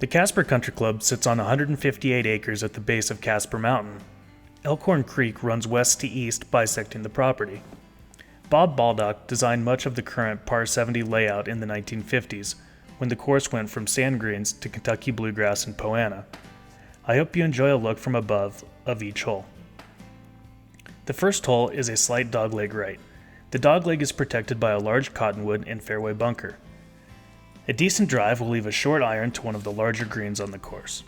The Casper Country Club sits on 158 acres at the base of Casper Mountain. Elkhorn Creek runs west to east, bisecting the property. Bob Baldock designed much of the current Par 70 layout in the 1950s, when the course went from sand greens to Kentucky bluegrass and poana. I hope you enjoy a look from above of each hole. The first hole is a slight dogleg right. The dogleg is protected by a large cottonwood and fairway bunker. A decent drive will leave a short iron to one of the larger greens on the course.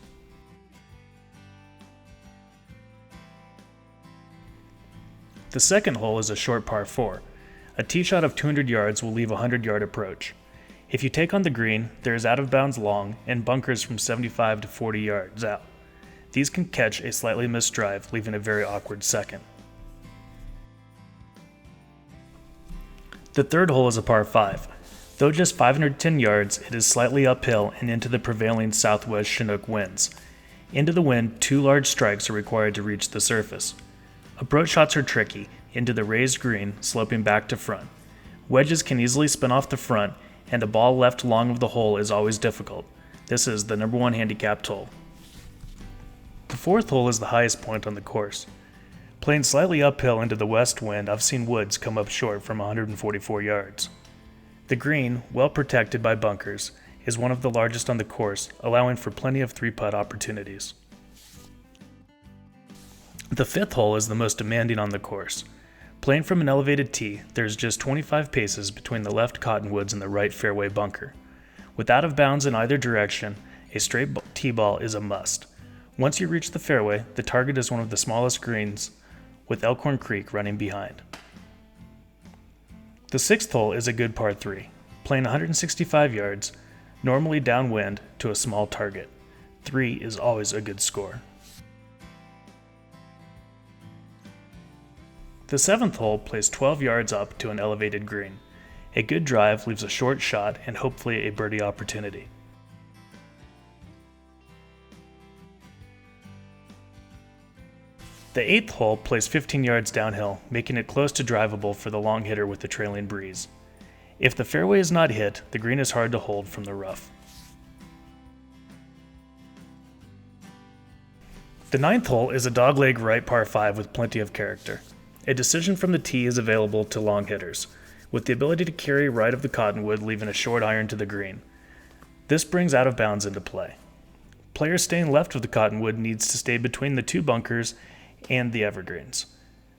The second hole is a short par 4. A tee shot of 200 yards will leave a 100-yard approach. If you take on the green, there is out-of-bounds long and bunkers from 75 to 40 yards out. These can catch a slightly missed drive, leaving a very awkward second. The third hole is a par 5. Though just 510 yards, it is slightly uphill and into the prevailing southwest Chinook winds. Into the wind, 2 large strikes are required to reach the surface. Approach shots are tricky, into the raised green, sloping back to front. Wedges can easily spin off the front, and a ball left long of the hole is always difficult. This is the number 1 handicapped hole. The fourth hole is the highest point on the course. Playing slightly uphill into the west wind, I've seen woods come up short from 144 yards. The green, well protected by bunkers, is one of the largest on the course, allowing for plenty of 3-putt opportunities. The fifth hole is the most demanding on the course. Playing from an elevated tee, there's just 25 paces between the left cottonwoods and the right fairway bunker. With out of bounds in either direction, a straight tee ball is a must. Once you reach the fairway, the target is one of the smallest greens, with Elkhorn Creek running behind. The sixth hole is a good par 3, playing 165 yards, normally downwind to a small target. 3 is always a good score. The seventh hole plays 12 yards up to an elevated green. A good drive leaves a short shot and hopefully a birdie opportunity. The eighth hole plays 15 yards downhill, making it close to drivable for the long hitter with the trailing breeze. If the fairway is not hit, the green is hard to hold from the rough. The ninth hole is a dogleg right par 5 with plenty of character. A decision from the tee is available to long hitters, with the ability to carry right of the cottonwood, leaving a short iron to the green. This brings out of bounds into play. Players staying left of the cottonwood needs to stay between the 2 bunkers and the evergreens.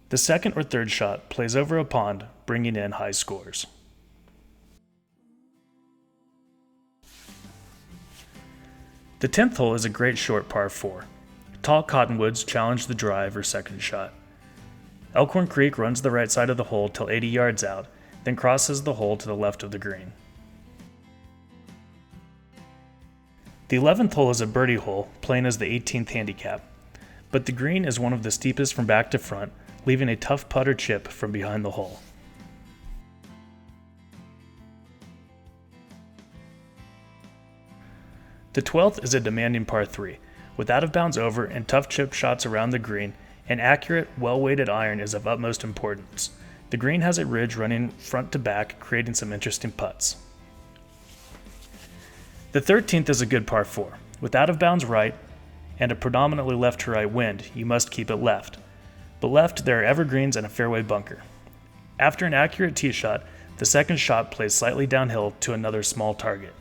The second or third shot plays over a pond, bringing in high scores. The 10th hole is a great short par 4. Tall cottonwoods challenge the drive or second shot. Elkhorn Creek runs the right side of the hole till 80 yards out, then crosses the hole to the left of the green. The 11th hole is a birdie hole, playing as the 18th handicap, but the green is one of the steepest from back to front, leaving a tough putt or chip from behind the hole. The 12th is a demanding par 3, with out of bounds over and tough chip shots around the green. An accurate, well-weighted iron is of utmost importance. The green has a ridge running front to back, creating some interesting putts. The 13th is a good par 4. With out of bounds right and a predominantly left to right wind, you must keep it left. But left, there are evergreens and a fairway bunker. After an accurate tee shot, the second shot plays slightly downhill to another small target.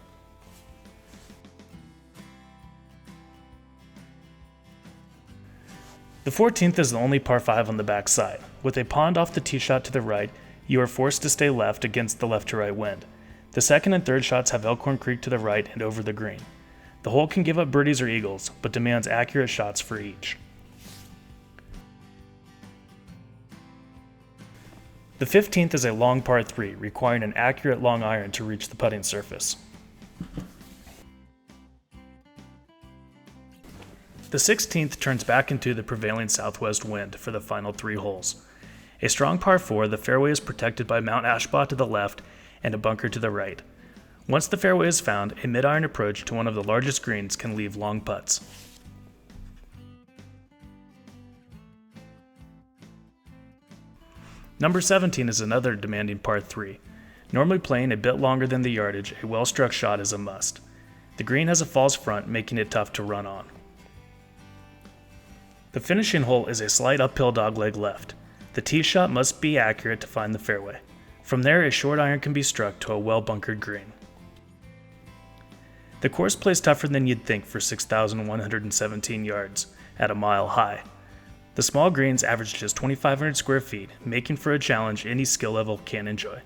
The 14th is the only par 5 on the back side. With a pond off the tee shot to the right, you are forced to stay left against the left to right wind. The second and third shots have Elkhorn Creek to the right and over the green. The hole can give up birdies or eagles, but demands accurate shots for each. The 15th is a long par 3, requiring an accurate long iron to reach the putting surface. The 16th turns back into the prevailing southwest wind for the final 3 holes. A strong par 4, the fairway is protected by Mount Ashbaugh to the left and a bunker to the right. Once the fairway is found, a mid-iron approach to one of the largest greens can leave long putts. Number 17 is another demanding par 3. Normally playing a bit longer than the yardage, a well-struck shot is a must. The green has a false front, making it tough to run on. The finishing hole is a slight uphill dogleg left. The tee shot must be accurate to find the fairway. From there, a short iron can be struck to a well-bunkered green. The course plays tougher than you'd think for 6,117 yards at a mile high. The small greens average just 2,500 square feet, making for a challenge any skill level can enjoy.